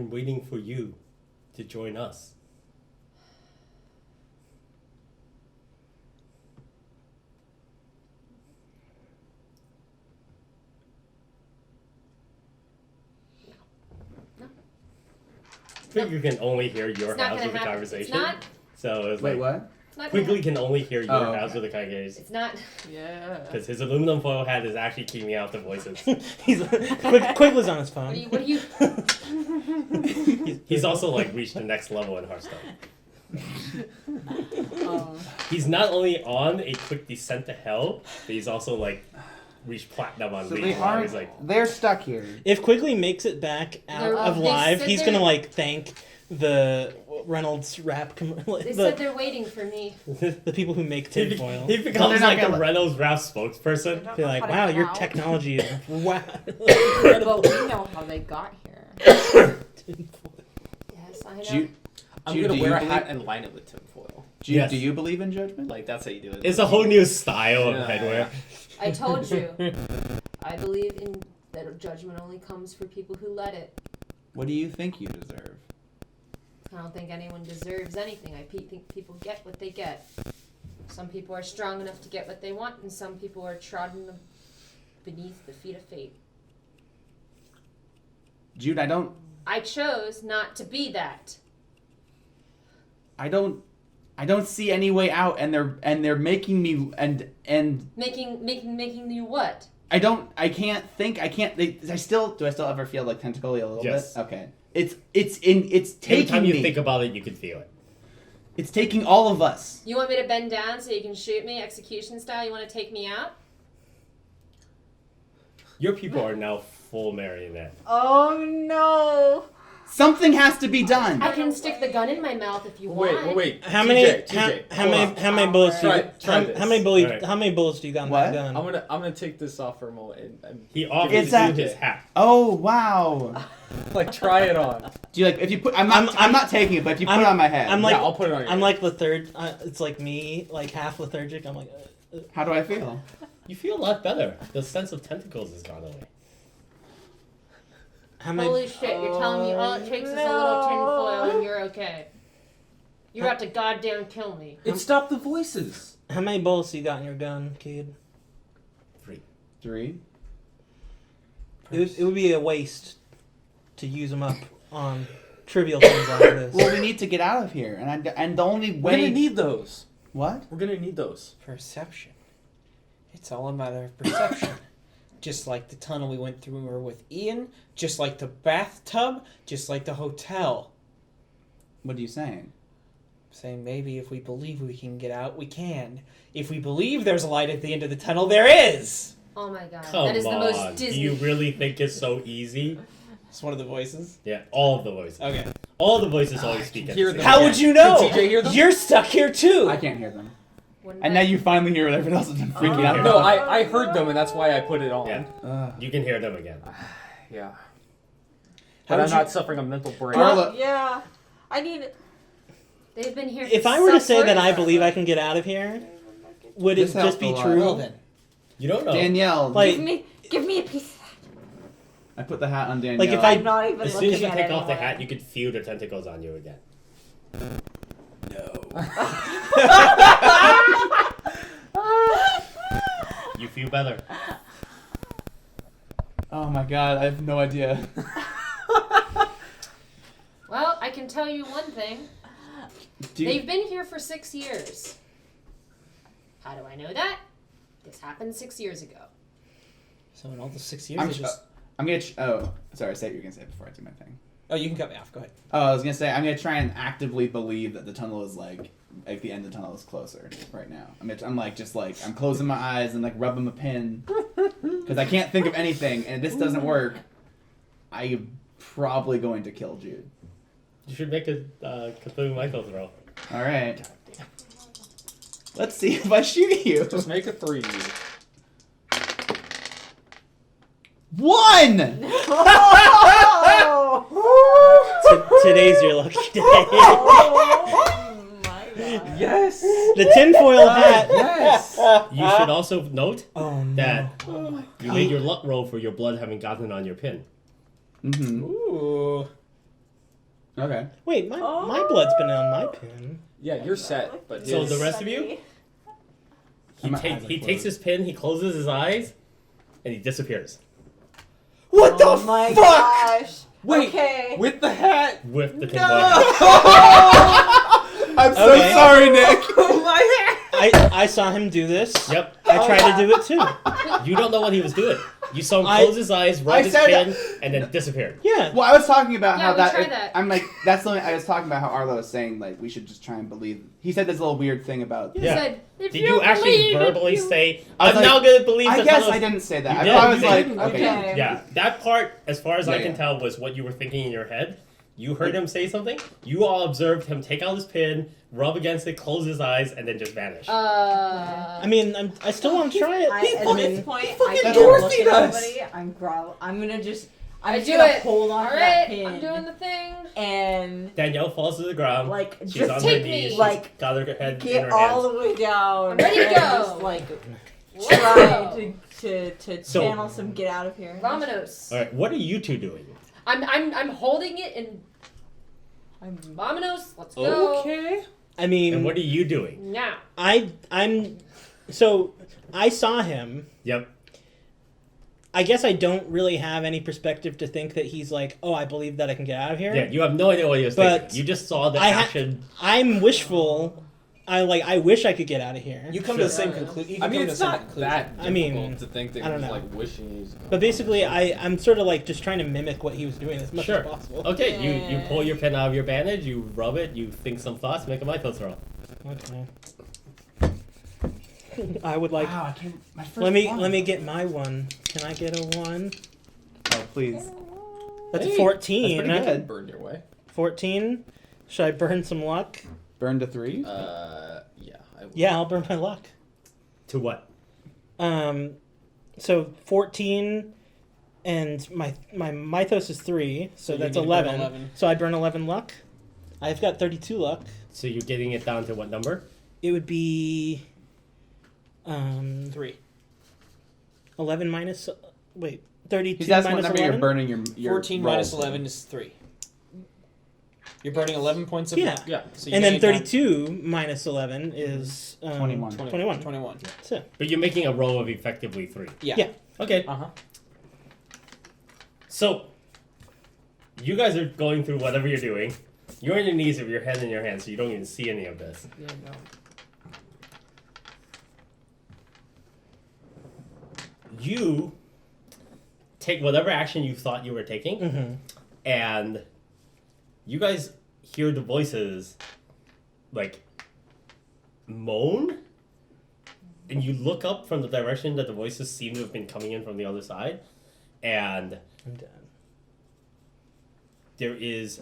been waiting for you to join us. Quigley can only hear your house with the conversation. So it's Wait, what? Quigley can only hear your house with the conversation. It's not. Yeah. Because his aluminum foil hat is actually keeping out the voices. Quigley's on his phone. What do you? He's also like reached the next level in Hearthstone. He's not only on a quick descent to hell, but he's also like reached platinum on League. They're stuck here. If Quigley makes it back out of live, he's gonna like thank the Reynolds rap. They said they're waiting for me. The people who make tinfoil. He becomes like a Reynolds rap spokesperson. Be like, wow, your technology is wow. But we know how they got here. Yes, I know. I'm gonna wear a hat and line it with tinfoil. Do you believe in judgment? Like that's how you do it. It's a whole new style of headwear. I told you. I believe in that judgment only comes for people who let it. What do you think you deserve? I don't think anyone deserves anything. I think people get what they get. Some people are strong enough to get what they want, and some people are trodden beneath the feet of fate. Jude, I chose not to be that. I don't see any way out, and they're making me and making you what? I can't think. I can't. Do I still ever feel like tentacly a little bit? Okay. It's taking Every time you me. think about it, you can feel it. It's taking all of us. You want me to bend down so you can shoot me execution style? You want to take me out? Your people are now full marionette. Oh no! Something has to be done. I can stick the gun in my mouth if you want. Wait. How many bullets do you how many bullets do you got in that gun? I'm gonna take this off for a moment. And He offers you his hat. Oh wow! like try it on. Do you like if you put? I'm not taking it, but if you put it on my head, I'll put it on. I'm like it's like me, like half lethargic. I'm like. How do I feel? You feel a lot better. The sense of tentacles has gone away. Holy shit, you're telling me all it takes is a little tinfoil and you're okay. You're about to goddamn kill me. It stopped the voices. How many bullets you got in your gun, kid? 3. It would be a waste to use them up on trivial things like this. Well, we need to get out of here, and the only way... We're gonna need those. What? We're gonna need those. Perception. It's all a matter of perception. Just like the tunnel we went through when we were with Ian, just like the bathtub, just like the hotel. What are you saying? Saying maybe if we believe we can get out, we can. If we believe there's a light at the end of the tunnel, there is! Oh my god, Come that is on. the most Disney. Do you really think it's so easy? It's one of the voices? Yeah, all of the voices. Okay. All the voices always speak at the same How time. would you know? Can TJ hear them? You're stuck here too! I can't hear them. And now you finally hear what everyone else has been freaking out No, about. I heard them, and that's why I put it on. Yeah. You can hear them again. Yeah. But I'm not suffering a mental break. Yeah. I need... They've been here If I were to say that I believe I can get out of here, would it just be true? Well, then. You don't know. Danielle. Like, Give me a piece of that. I put the hat on Danielle. like if I... I'm not even As soon looking as you at take it off the anymore. hat, you could feel the tentacles on you again. You feel better. Oh my god, I have no idea. Well, I can tell you one thing. They've been here for 6 years. How do I know that? This happened 6 years ago. So in all the 6 years, I'm gonna... oh, sorry, say what you're gonna say before I do my thing. Oh, you can cut me off. Go ahead. Oh, I was gonna say, I'm gonna try and actively believe that the tunnel is like the end of the tunnel is closer right now. I'm closing my eyes and like rubbing my pin. Because I can't think of anything, and if this doesn't work, I am probably going to kill Jude. You should make a Cthulhu Michael throw. Alright. Let's see if I shoot you. Just make a 3. 1! Today's your lucky day. Oh my god. Yes! The tinfoil hat. Yes! You should also note that you made your luck roll for your blood having gotten on your pin. Mm-hmm. Ooh. Okay. Wait, my blood's been on my pin. Yeah, you're set, but So his- the rest of you? My eyes are He takes closed. his pin, he closes his eyes, and he disappears What Oh my gosh. Wait, Okay. with the hat. with the tin I'm so Okay. sorry, Nick. I saw him do this. Yep. I tried to do it too. You don't know what he was doing. You saw him I- close his eyes, rub I his said- pin, and then disappeared. Yeah. Well, I was talking about Yeah, how we that, tried that. I'm like, that's the only, I was talking about how Arlo was saying, like, we should just try and believe. He said this little weird thing about. Yeah. Said, if Did you actually believe it, verbally you- say, I was I'm like, now going to believe I the guess tunnel I is-" didn't say that. You I did, thought I was you like, did. okay. Okay. Yeah, that part, as far as I Yeah, can yeah. tell, was what you were thinking in your head. You heard him say something. You all observed him take out his pin, rub against it, close his eyes, and then just vanish. I mean, I still want to try it. At I mean, this point, fucking I can't Dorothy look at does. anybody. I'm gonna just. I I'm do just gonna it. hold on All to that right, pin. I'm doing the thing. And Danielle falls to the ground. like She's just on her take knees. me. She's like, got her head in get her all hands. the way down. I'm ready to and go. Just like Let's try go. to So- channel some get out of here. Vamonos. All right, what are you two doing? I'm holding it and vamonos. Let's go. Okay. I mean, And what are you doing? Now. I'm so I saw him. Yep. I guess I don't really have any perspective to think that he's like, oh, I believe that I can get out of here. Yeah, you have no idea what he was But thinking. You just saw the I ha- action. I'm wishful. I wish I could get out of here. You come to the Sure. same conclusion. I mean, it's not that I mean, difficult to think that I don't he's know. like wishing he's. But basically, I'm sort of like just trying to mimic what he was doing as much Sure. as possible. Okay, you pull your pin out of your bandage, you rub it, you think some thoughts, make a mythos roll. Okay. I would like. Wow, I can't, my first Let me one. get my one. Can I get a 1? Oh, please. That's Hey, a 14. that's pretty good. Burn your way. 14. Should I burn some luck? Burn to 3? Yeah. I will. Yeah, I'll burn my luck. To what? So 14, and my mythos is 3, so you that's need to burn 11. 11. So I burn 11 luck. I've got 32 luck. So you're getting it down to what number? It would be 3. 11 minus. Wait, 32 He's asking what minus number 11. you're burning your 14 rolls minus to. 11 is 3. You're burning 11 points of Yeah. luck. Yeah. So you And then gain down 32 minus 11 is 21. 21. 21. So, But you're making a roll of effectively 3. Yeah. Yeah. Okay. Uh-huh. So, you guys are going through whatever you're doing. You're on your knees with your head in your hands, so you don't even see any of this. Yeah, no. You take whatever action you thought you were taking, mhm. and you guys hear the voices, like, moan, and you look up from the direction that the voices seem to have been coming in from the other side, and I'm dead. there is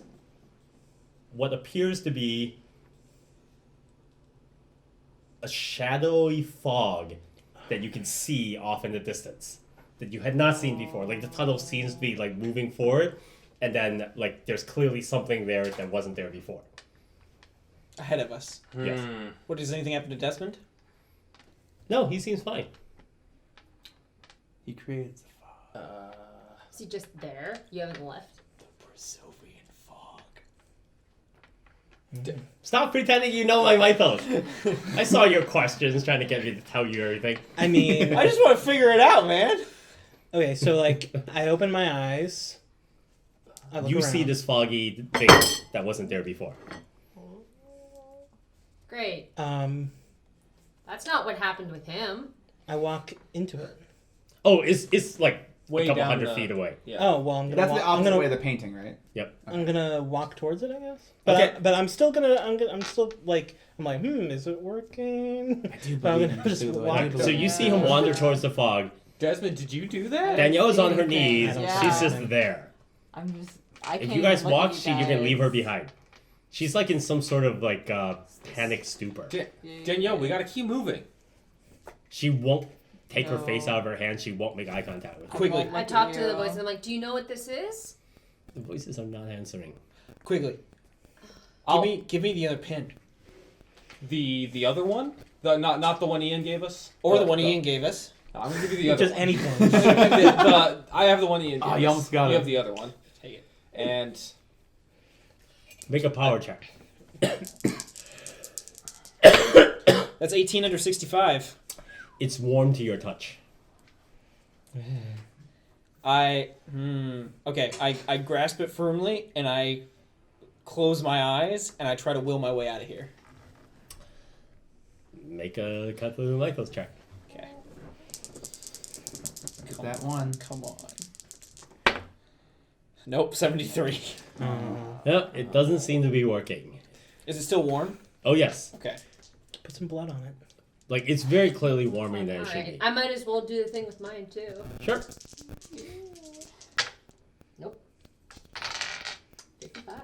what appears to be a shadowy fog that you can see off in the distance that you had not seen before. Like the tunnel seems to be like moving forward, and then like there's clearly something there that wasn't there before. Ahead of us. Yes. What, does anything happen to Desmond? No, he seems fine. He creates a fog. Is he just there? You haven't left? Brazilian fog. Stop pretending you know my mythos. I saw your questions trying to get me to tell you everything. I mean, I just want to figure it out, man. okay, so like I open my eyes. I look You see around. this foggy thing that wasn't there before. Great. That's not what happened with him. I walk into it. Oh, it's like Way a couple down hundred the- feet away. Yeah. Oh well, I'm gonna. That's walk, the I'm opposite gonna. way of the painting, right? I'm gonna walk towards it, I guess. But Okay. but I'm still gonna. I'm still like. I'm like, is it working? I do But I'm believe gonna in just Cthulhu. walk. I do So believe you see him wander towards the fog. Desmond, did you do that? Danielle's on her anything. knees. Yeah. She's just there. I'm just. I can't If you guys even look walk, at you can guys. leave her behind. She's like in some sort of like panic stupor. Danielle, we gotta keep moving. She won't take her No. face out of her hand. She won't make eye contact with her. Quigley. won't I look talked at to the you. voice and I'm like, do you know what this is? The voices are not answering. Quigley. I'll- Give me the other pin. The other one? Not the one Ian gave us? Or the one Ian gave us. I'm gonna give you the other Just one. anything. I have the one Ian gave Oh, us. you almost got You it. have the other one. Take it. And Make a power check. That's 18 under 65. It's warm to your touch. Okay, I grasp it firmly and I close my eyes and I try to will my way out of here. Make a Cthulhu Mythos check. Okay. Get that one. Come on. Nope, 73. Yeah, it doesn't seem to be working. Is it still warm? Oh, yes. Okay. Put some blood on it. Like, it's very clearly warming than it should Alright, be. I might as well do the thing with mine too. Sure. Nope. 55.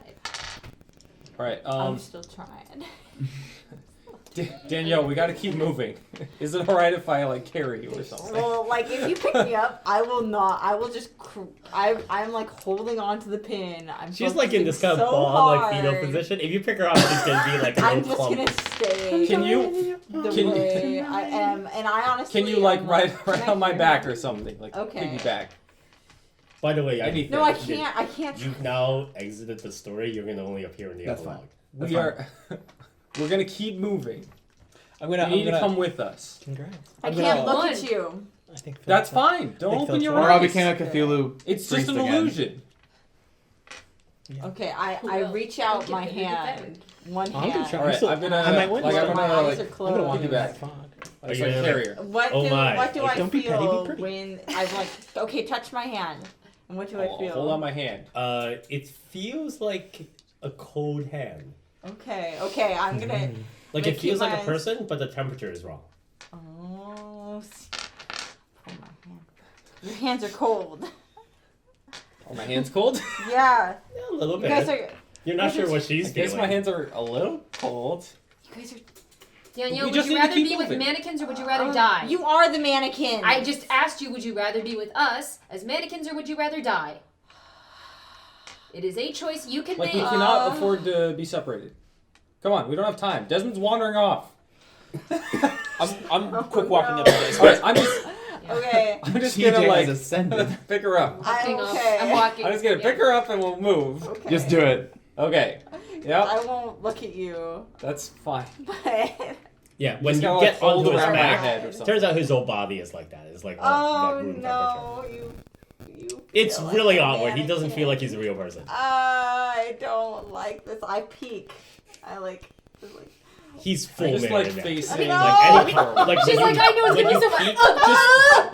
All right. I'm still trying. Danielle, we got to keep moving. Is it all right if I like carry you or something? Well, like if you pick me up, I will not. I will just. I'm like holding on to the pin. She's like in this kind of so ball, like hard. fetal position. If you pick her up, she's gonna be like a I'm little just clump. gonna stay. Can you? The Can you- way I am, and I honestly. Can you like am ride can I on my hear back him? or something? Like Okay. piggyback. By the way, Anything. No, I can't. I can't. You've now exited the story. You're gonna only appear in the That's epilogue. fine. We are. We're gonna keep moving. I'm gonna. You need I'm to gonna come with us. Congrats. I I'm can't gonna- look at you. I think That's Philip's fine. Don't think open Phil's your right. Or I eyes. became a Cthulhu. It's just priest an again. illusion. Yeah. Okay, I Well, reach out don't my get bitten hand. One I'm gonna hand. try. All right, I'm gonna. I might win. Like, I'm My gonna eyes like. are I'm closed. gonna walk in Piggyback. that fog. Like Are you gonna- carrier. What Oh do my. what do Like, I don't be petty, be feel pretty. when I'm like, okay, touch my hand. And what do I feel? Hold on my hand. It feels like a cold hand. Okay, I'm gonna. Mm. Like Gonna it feels keep like my a eyes- person, but the temperature is wrong. Oh, pull my hand. Your hands are cold. Oh, my hand's cold. Yeah, Yeah, a little you bit. guys are. You're not sure what she's I guess feeling. my hands are a little cold. You guys are. Danielle, We would just you need to rather keep be with moving. mannequins or would you rather die? You are the mannequin. I just asked you, would you rather be with us as mannequins or would you rather die? It is a choice you can Like make. we cannot afford to be separated. Come on, we don't have time. Desmond's wandering off. I'm Oh, quick walking no. up to this. All right, I'm just Okay. I'm just TJ gonna like has ascended. pick her up. Walking I'm off. okay. I'm walking. I'm just gonna pick her up and we'll move. Okay. Just do it. Okay. Yep, I won't look at you. that's fine. But. Yeah, when Just you gotta, get like, fold onto his around my back, head or something. turns out his whole body is like that. It's like Oh room temperature. no, you. It's feel really like a awkward. He doesn't feel mannequin. like he's a real person. I don't like this. I peek. I like. Just like He's full I just man like in there. facing No! Like, like, like She's when like, you, I knew it was when gonna be you so peek,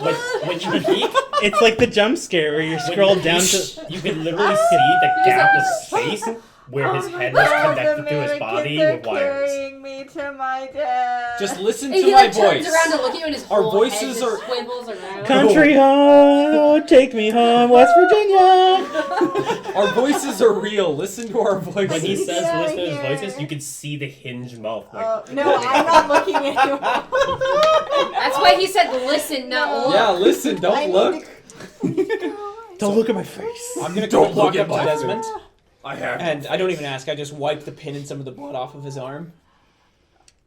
much. like when you peek, It's like the jump scare where you're when scrolled you down peek, to. you can literally see the gap of space where his head was connected to his body with wires. Carrying me to my death. just listen And to he my like turns voice. around to look at you and his Our whole voices head just are- swivels around. Country home, take me home, West Virginia. Our voices are real. Listen to our voices. When he says Get outta listen to his here. voices, you can see the hinged mouth. Like, No, I'm not looking at you. That's why he said listen, not No. look. Yeah, listen, I don't need look. Don't look at my face. I'm gonna Don't quick walk look up at to my Desmond, I have. and I don't even ask. I just wipe the pin and some of the blood off of his arm.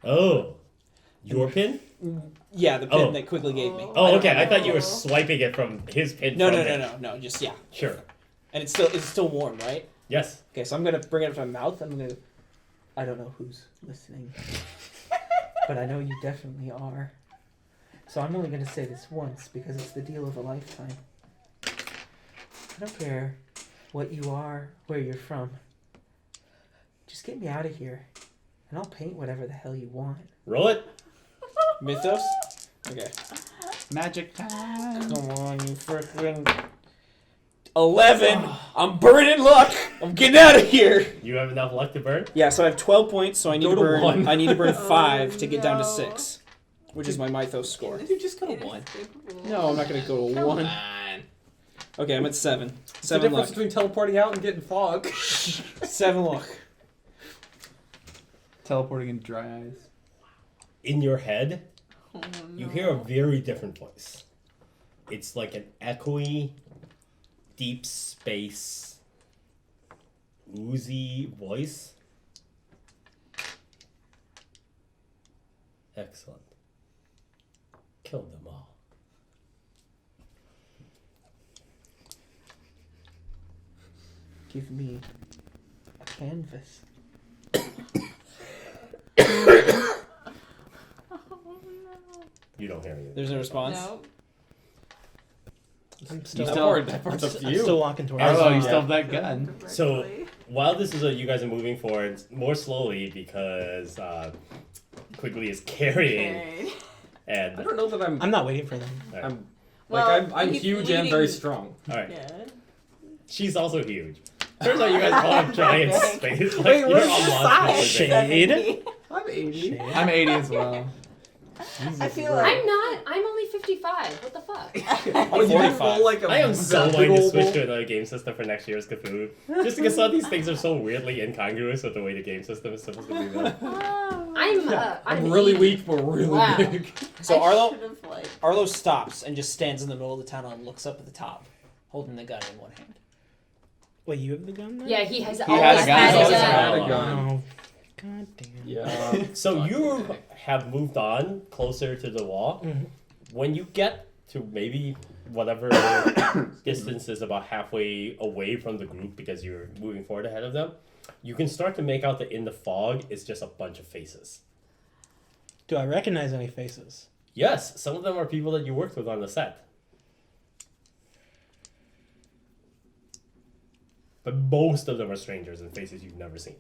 oh, your pin? Yeah, the pin Oh. that Quigley gave me. Oh, I don't okay. I have thought you were Oh. swiping it from his pin. No, from no, him. no. Just yeah, Sure. and it's still warm, right? Yes. Okay, so I'm gonna bring it up to my mouth. I'm gonna. I don't know who's listening, but I know you definitely are. So I'm only gonna say this once because it's the deal of a lifetime. I don't care what you are, where you're from. Just get me out of here, and I'll paint whatever the hell you want. Roll it. Mythos. Okay. Magic time. Come on, you frickin'. 11! I'm burning luck! I'm getting out of here! You have enough luck to burn. Yeah, so I have 12 points, so I need Go to to burn 1. I need to burn 5 to get down to no. 6. Which is my Mythos score. You just got a 1. No, I'm not gonna go to 1. Okay, I'm at 7. It's the 7 difference luck. between teleporting out and getting fog. 7 luck. Teleporting into dry eyes. In your head, Oh, you no. hear a very different voice. It's like an echoey, deep space, oozy voice. Excellent. Kill them all. Give me a canvas. You don't hear anything. There's a response. No. I'm You still, still, That part's up to I'm you. still walking towards. Arlo, you Yeah. still have that gun. So while this is you guys are moving forward more slowly because Quigley is carrying Okay. and I don't know that I'm. I'm not waiting for them. I'm Well, I'm he's huge and very leading- strong. all right. Yeah. She's also huge. Turns out you guys all have giant Okay. space. Like, Wait, you're where's all your monsters. Shade. I'm 80. I'm 80 as well. I feel like I'm not. I'm only 55. What the fuck? Oh, you can 45. roll like a I am so big wanting to old switch ball. to another game system for next year's Cthulhu. Just because some of these things are so weirdly incongruous with the way the game system is supposed to be built. I'm really 80. weak, but really Wow. big. So I Arlo should've, like, Arlo stops and just stands in the middle of the tunnel and looks up at the top, holding the gun in one hand. Wait, you have the gun? Then? Yeah, he has He always has a gun. had He's a always gun. had a gun. Oh, god damn. Yeah. So you have moved on closer to the wall. Mhm. When you get to maybe whatever distance is about halfway away from the group because you're moving forward ahead of them, you can start to make out that in the fog it's just a bunch of faces. Do I recognize any faces? Yes, some of them are people that you worked with on the set. But most of them are strangers and faces you've never seen.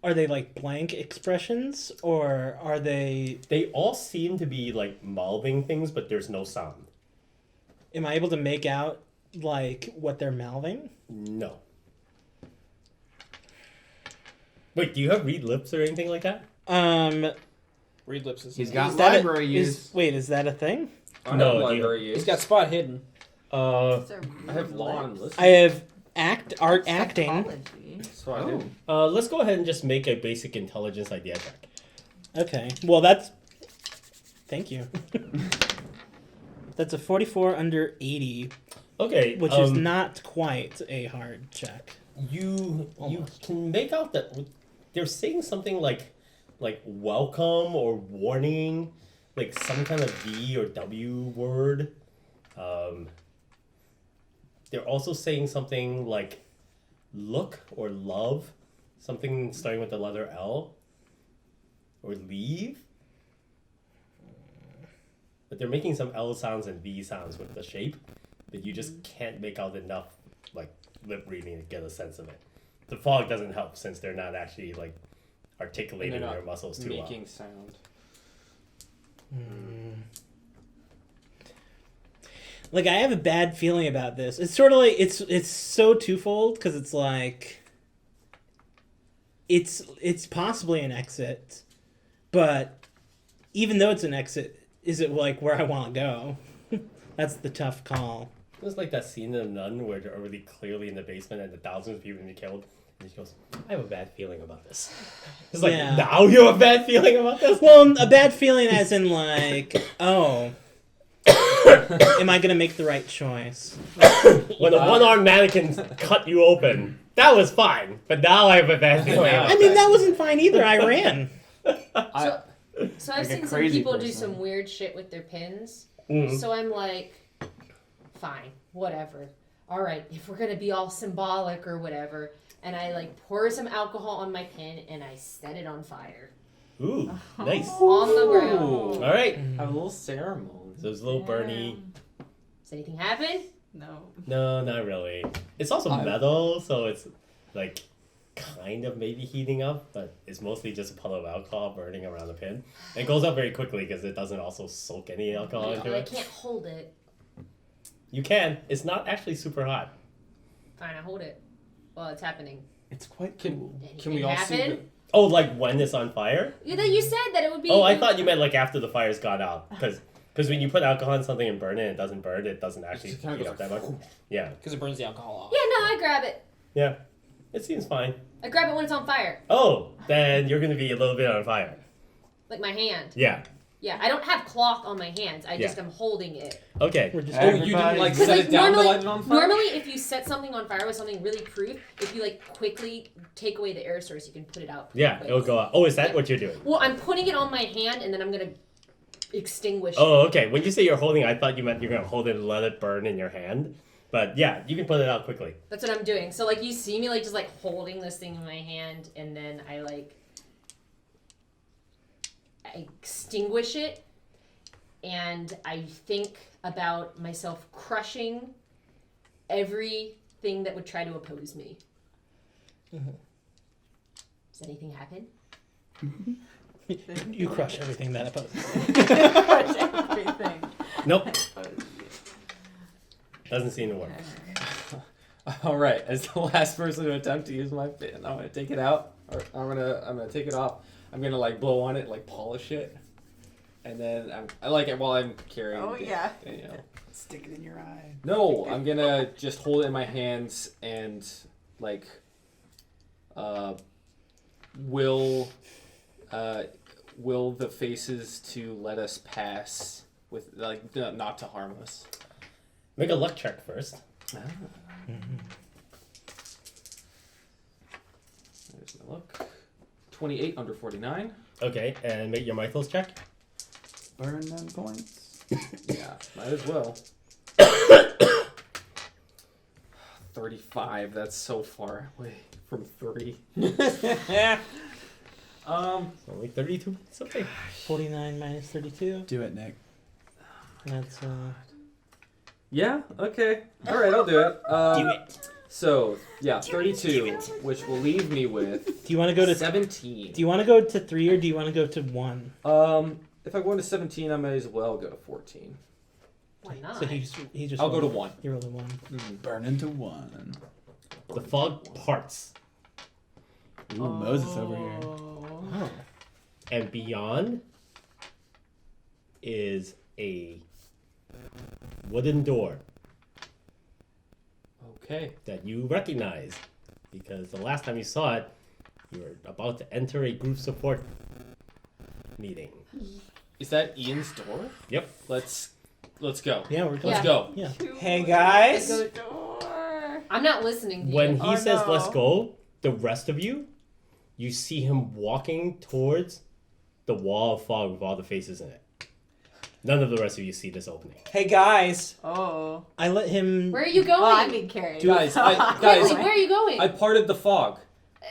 Are they like blank expressions, or are they? They all seem to be like mouthing things, but there's no sound. Am I able to make out like what they're mouthing? No. Wait, do you have read lips or anything like that? Read lips is. He's got Is that library use. Is that a thing? I No, have do library use. He's got spot hidden. I have law and listen. I have art acting. Psychology. So I do. Let's go ahead and just make a basic intelligence idea check. Okay. Well, that's. Thank you. That's a 44 under 80, Okay, which is not quite a hard check. you Almost. can make out that they're saying something like welcome or warning, like some kind of V or W word. They're also saying something like look or love, something starting with the letter L, or leave. But they're making some L sounds and V sounds with the shape, but you just can't make out enough like lip reading to get a sense of it. The fog doesn't help since they're not actually like articulating And they're not their muscles too well. Making sound. Like, I have a bad feeling about this. It's sort of like it's so twofold because it's like it's possibly an exit, but even though it's an exit, is it like where I want to go? That's the tough call. It was like that scene in The Nun where they're already clearly in the basement and the thousands of people have been killed. And she goes, I have a bad feeling about this. It's like, Yeah. now you have a bad feeling about this? Well, a bad feeling as in like, oh, am I gonna make the right choice? When a one-armed mannequin cut you open, that was fine. But now I have a bad feeling about I mean, that wasn't fine either. I ran. So I've Like a seen some crazy people do person. some weird shit with their pins. Mhm. So I'm like, fine, whatever. All right, if we're gonna be all symbolic or whatever, and I like pour some alcohol on my pin and I set it on fire Ooh, nice. on the ground. All right. Have a little ceremony. So there's a little Bernie. Does anything happen? No. No, not really. It's also metal, so it's like kind of maybe heating up, but it's mostly just a puddle of alcohol burning around the pin. It goes up very quickly because it doesn't also soak any alcohol into I it. can't hold it. You can. It's not actually super hot. Fine, I hold it while it's happening. It's quite Can cool. Anything we all see happen? the? Oh, like when it's on fire? You said that it would be. Oh, I thought you meant like after the fire's gone out. Because when you put alcohol in something and burn it, it doesn't burn. It doesn't actually just kinda heat goes up that like, much. Yeah. Because it burns the alcohol off. Yeah, no, I grab it. Yeah. It seems fine. I grab it when it's on fire, Oh, then you're going to be a little bit on fire. like my hand. Yeah. Yeah, I don't have cloth on my hands. I just Yeah. am holding it. Okay. We're just Oh, you didn't like Because set like it down to normally, light it on fire. normally if you set something on fire with something really crude, if you like quickly take away the air source, you can put it out. pretty Yeah, quick. it'll go out. Oh, is that what you're doing? Well, I'm putting it on my hand and then I'm gonna extinguish. Oh, okay. When you say you're holding, I thought you meant you're going to hold it and let it burn in your hand. But yeah, you can put it out quickly. That's what I'm doing. So like you see me like just like holding this thing in my hand, and then I extinguish it, and I think about myself crushing everything that would try to oppose me. Does anything happen? You crush everything that opposes. Crush everything. Nope. Doesn't seem to work. All right, as the last person to attempt to use my fin, I'm gonna take it out. Or I'm gonna take it off. I'm gonna like blow on it, like polish it, and then I like it while I'm carrying. Oh, yeah. Danielle. Stick it in your eye. No, I'm gonna just hold it in my hands and like will the faces to let us pass with like not to harm us. Make a luck check first. There's my luck. 28 under 49. Okay, and make your Michaels check. Burn them points. Yeah, might as well. 35. That's so far away from 30. Only 32 points. Okay. 49 minus 32. Do it, Nick. That's Yeah. Okay. All right. I'll do it. do it. So yeah, 32, which will leave me with. Do you want to go to 17? Do you want to go to 3 or do you want to go to 1? If I go into 17, I may as well go to 14. Why not? So he just I'll go to rolled- 1. You rolled a 1. Burn into 1. The fog parts, Ooh, Moses over here. Oh. and beyond is a wooden door Okay. that you recognize because the last time you saw it, you were about to enter a group support meeting. Is that Ian's door? Yep. Let's go. Yeah, we're Let's Yeah. go. Yeah. Hey guys. Go- Door. I'm not listening to When you. he Oh, says no. let's go, the rest of you, you see him walking towards the wall of fog with all the faces in it. None of the rest of you see this opening. Hey guys. Oh. I let him. Where are you going? Well, I'm being carried. Guys, Quigley, guys, where are you going? I parted the fog.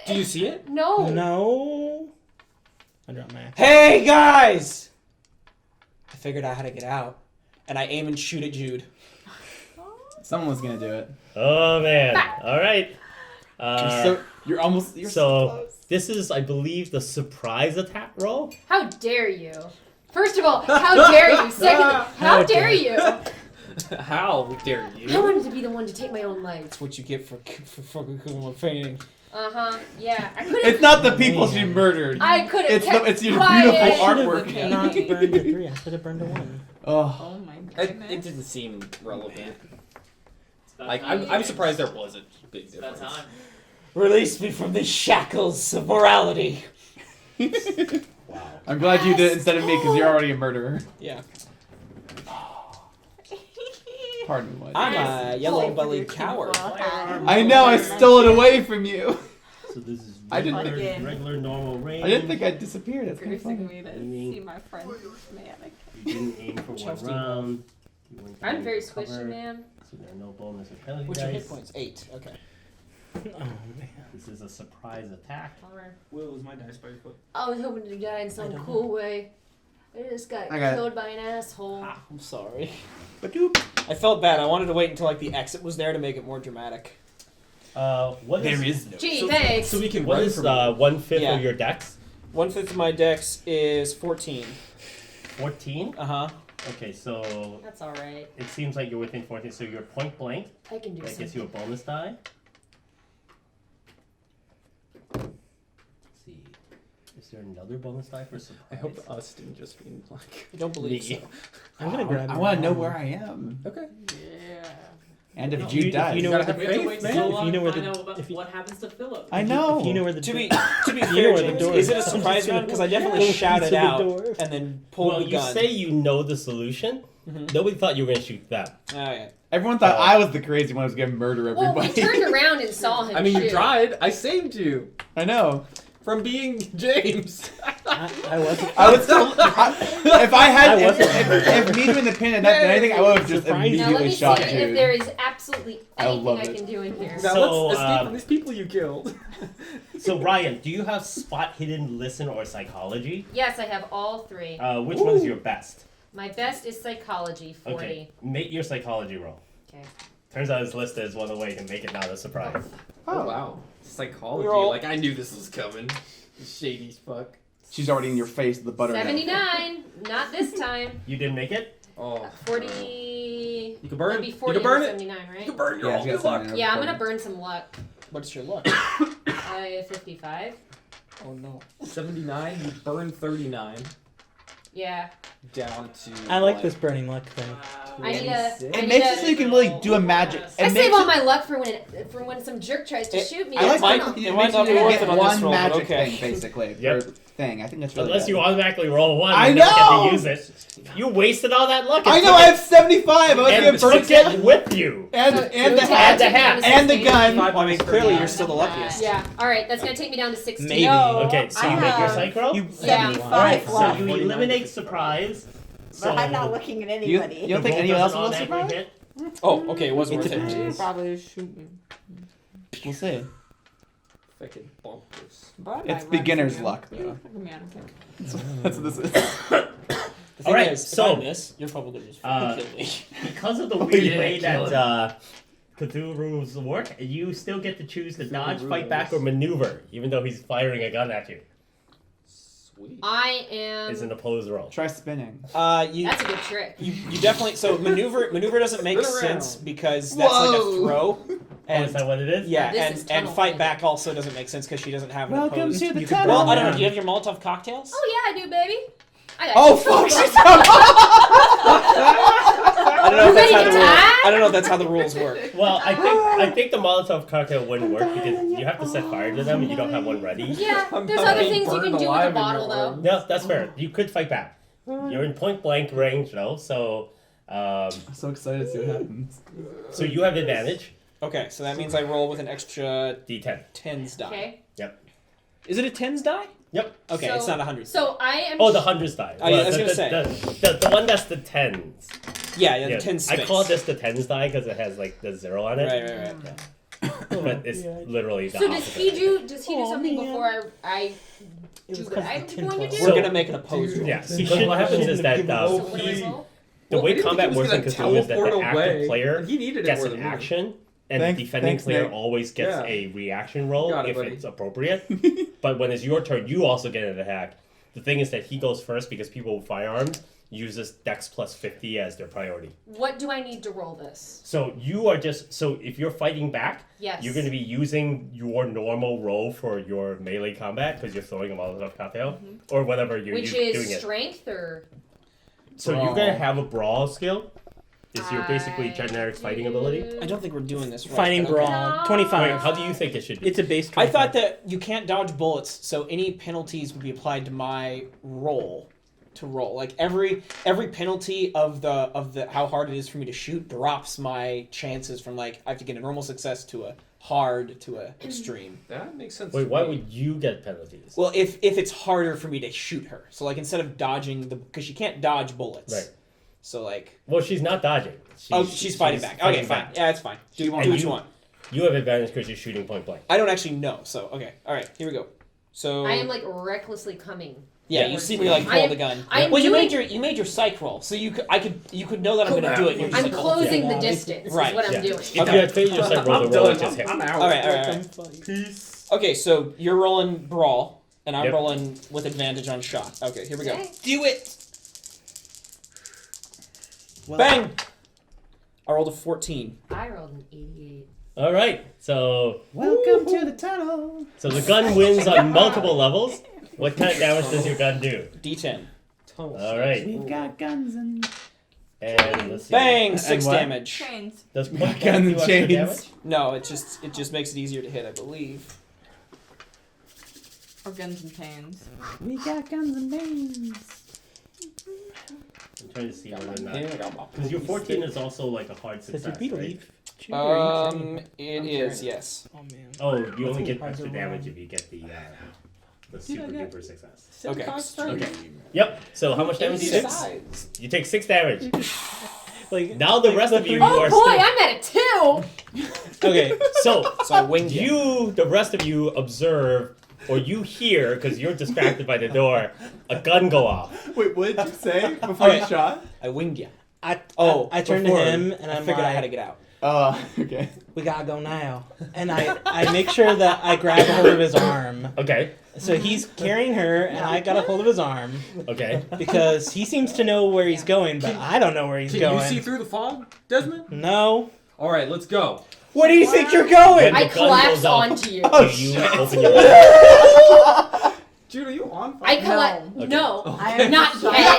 Do you see it? No. No. I dropped my axe. Hey guys. I figured out how to get out, and I aim and shoot at Jude. Someone was gonna do it. Oh man! All right. You're so so close. this is, I believe, the surprise attack roll. How dare you? First of all, how dare you? Second, how dare you? How dare I you? wanted to be the one to take my own life. That's what you get for fucking killing my painting. Yeah. I could It's have. not the people she murdered. I could have kept It's your quiet. beautiful I should artwork. have not burned to 3. I should have burned to 1. Oh, Oh my It goodness. didn't seem relevant. It's about Like time. I'm surprised there was a big It's about difference. time. Release me from the shackles of morality. I'm glad you did it instead of me because you're already a murderer. Yeah. Pardon me, what? I'm a yellow-bellied Your coward. tinfoil hat. I know, I stole it away from you. So this is I didn't regular, think- regular normal range. I didn't think I disappeared. That's kind of Cursing funny. me to Aiming. see my friend's manic. You didn't aim for one Chelsea. round. You weren't I'm aiming very for cover, squishy, man. So there are no bonus or penalty What's your dice. hit points? 8. Okay. Oh man. This is a surprise attack. Bummer. Will is my dice by your foot. I was hoping to die in some don't cool way. I just got I got it. killed by an asshole. I'm sorry. Ba-doop. I felt bad. I wanted to wait until like the exit was there to make it more dramatic. What is, There is no. Gee, thanks. So we can what run is from 1/5 Yeah. of your dex? 1/5 of my dex is 14. 14? Uh-huh. Okay, so That's alright. it seems like you're within 14, so you're point blank. I can do That something. gets you a bonus die. Let's see. Is there another bonus die for surprise? I hope us didn't just mean like. I don't believe Me. so. I'm gonna grab. I your want to know armor. where I am. Okay. Yeah. And if If Jude you dies. know gotta where have We have to faith, wait man. so If long you know to where find the- out about if you- what happens to Phillip. I know. If you know where the To be door- to be You know fair, where the James, door is it a is. surprise round? Because I definitely Go to shouted the out door. and then pulled Well, the you gun. say you know the solution. Mhm. Nobody thought you were going to shoot them. Oh yeah. Everyone thought I was the crazy one who was going to murder Well, we everybody. turned around and saw him I mean, shoot. you tried. I saved you I know. from being James. I wasn't. I would still. If I had, I wasn't. if me doing the pin had not done anything, I would have just Surprising. Now let immediately me see shot if Jude. there is absolutely I anything love I it. can do in here. Now So, let's escape from these people you killed. So Ryan, do you have spot hidden, listen, or psychology? Yes, I have all three. Which one's your best? My best is psychology, 40. Okay, make your psychology roll. Okay. Turns out it's listed as one of the way to make it not a surprise. Oh wow, psychology. We're all- Like I knew this was coming. Shady as fuck. She's already in your face with the butter. 79. Not this time. You didn't make it? Oh. 40. You can burn That'd it. be You 40 can burn over it. 79, right? You can burn your Yeah, all she good got luck. 79. Yeah, I'm gonna burn some luck. What's your luck? I have 55. Oh no. 79. You burn 39 Yeah. down to. I like what, this burning luck thing. I need a. 26? I It need makes a- it so you can really do a magic. I It save makes all it- my luck for when some jerk tries to shoot me. I like It's might- fun. that it it might makes not you be worth get it on this one roll, but magic okay. thing, basically. Yep. For thing. I think that's really Unless good. you automatically roll one, I you never know! get to use it. You wasted all that luck. I know, I have 75! I was and gonna burn took it with you. and So the it would hat. take me down to And the 16. gun. Well, I mean, clearly you're still the luckiest. Yeah. All right, that's gonna take me down to 16. Maybe. No, Okay, so I you make your have psych roll? You Yeah. 75 So left. you eliminate surprise. So But I'm not looking at You anybody. don't think the roll anyone else doesn't will automatically survive? hit. Oh, okay, it was It worth it. depends. Probably shoot me. We'll see. Fucking bonkers. But I It's might run beginner's for you. luck, though. You can be on a kick. That's what this is. The thing Alright, is, so- if I miss, you're probably gonna just fucking kill me. Because of the Oh, weird yeah, way kill that Cthulhu rules work, you still get to choose to dodge, fight back, or maneuver, even though he's firing a gun at you. Sweet. I am. It's an opposed roll. Try spinning. You That's a good trick. you definitely so maneuver doesn't make Spin around. sense because that's like a Whoa. throw. Oh, And is that what it is? yeah, This and, is and tunnel fight vision. back also doesn't make sense because she doesn't have an Welcome opposed. to the You could tunnel. Well, I don't know. Yeah. Do you have your Molotov cocktails? Oh yeah, I do, baby. I got Oh you. fuck! She's I don't know if that's You how ready the to rules. die? I don't know if that's how the rules work. Well, I think the Molotov cocktail wouldn't work because you have to set fire to them and you don't have one ready. Yeah, I'm there's not other being things you can burned do with alive a in bottle, your though. arms. No, that's fair. You could fight back. You're in point blank range though, so I'm so excited to see what happens. so you have advantage. Okay, so that means I roll with an extra D10. tens die. Okay. Is it a tens die? Yep. Okay, So- it's not a hundred. So I am. Oh, the hundreds die. Oh, yeah, I was the, gonna say. the one that's the tens. Yeah, Yeah, the tens. I space. call this the tens die because it has like the 0 on it. Right. But it's literally the So does opposite. he do? Does he do Oh, something man. before I It do was what 'cause I'm the tin going to foil. do? We're So- gonna make an opposed roll. Yeah, because what happens is that So what do I roll? the Well, I way didn't combat think he works was in gonna Cthulhu is that the teleport active away. player He needed it gets more an than me. action, and Thanks- the defending thanks, player Nick. always gets Yeah. a reaction roll Got it, if buddy. it's appropriate. But when it's your turn, you also get an attack. The thing is that he goes first because people with firearms uses Dex plus 50 as their priority. What do I need to roll this? So you are just if you're fighting back, Yes. you're going to be using your normal roll for your melee combat because you're throwing a Molotov cocktail or whatever you're Which doing is it. strength or So you're going to have a brawl skill. It's your basically I generic fighting ability. I don't think we're doing this right. Fighting but okay. brawl. No. 25. Wait, how do you think it should be? It's a base I 25. thought that you can't dodge bullets, so any penalties would be applied to my roll. To roll, like every penalty of the how hard it is for me to shoot drops my chances from like I have to get a normal success to a hard to a extreme. That makes sense. Wait, to why me. would you get penalties? Well, if it's harder for me to shoot her, so like instead of dodging because she can't dodge bullets, Right. So like Well, she's not dodging. she's fighting back. Okay, fighting fine. back. Yeah, it's fine. Do want- what and you want. You have advantage because you're shooting point blank. I don't actually know, so okay. All right, here we go. So I am like recklessly coming. yeah, you see me like pull the gun. I am well, you doing- made your psych roll, so you could know that I'm going to do it. And you're just I'm like, closing oh, the distance. Right, Is what Yeah. I'm doing. If you Okay. had failed your psych roll, I'm the roll done. would just hit. I'm out. All right. Peace. Okay, so you're rolling brawl, and I'm Yep. rolling with advantage on shot. Okay, here we go. Okay. Do it. Well, Bang! I rolled a 14. I rolled an 88. All right, so Welcome to the tunnel. the gun wins on multiple levels. What kind of damage does your gun do? D10. All right, We've got guns and and let's see. Bang! 6 what? damage. Chains. Does point Guns blank and do extra chains. damage? No, it just makes it easier to hit, I believe. Or guns and chains. we got guns and chains. I'm trying to see whether or not because your 14 is also like a hard Does success, your beat right? leave? It is, yes. Oh man. Oh, you only get Hard to extra roll. damage if you get the The super duper success. Okay. Okay. Yep. So how much damage do you take? You take 6 damage. Like Now the rest of you Oh are boy, still... I'm at a 2. okay. So I winged you. the rest of you observe, or you hear, because you're distracted by the door, a gun go off. Wait, what did you say before you shot? I winged you. I turn to before, him and I I'm figured like, out how to get out. Oh, okay. we gotta go now. And I make sure that I grab a hold of his arm. Okay. So he's carrying her, and I got a hold of his arm Okay. because he seems to know where he's going, but I don't know where he's Can going. you see through the fog, Desmond? No. All right, let's go. Where do you think you're going? When I the gun collapse goes off, onto you. do you open your eyes? Jude, are you on fire? I collapse. Okay. No, I am not shot. yet.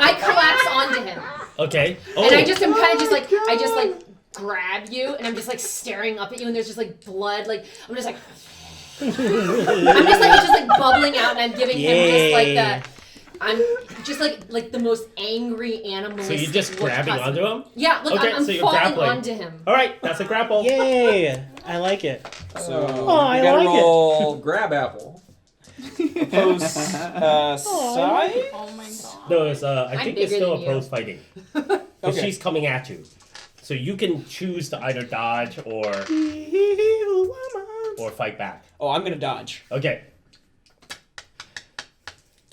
I collapse onto him, Okay. Oh. and I just am kind of just like I just like grab you, and I'm just like staring up at you, and there's just like blood. Like I'm just like I'm just like bubbling out, and I'm giving him just like the. I'm just like the most angry animal. So you're just grabbing onto him? Yeah, look, Okay, I'm so you're falling grappling. onto him. All right, that's a grapple. Yay! I like it. So I you gotta like it. roll grab apple. Opposed side? Oh my god. No, it's I I'm think it's bigger still than you. opposed fighting. 'Cause Okay. she's coming at you. So you can choose to either dodge or fight back. Oh, I'm gonna dodge. Okay.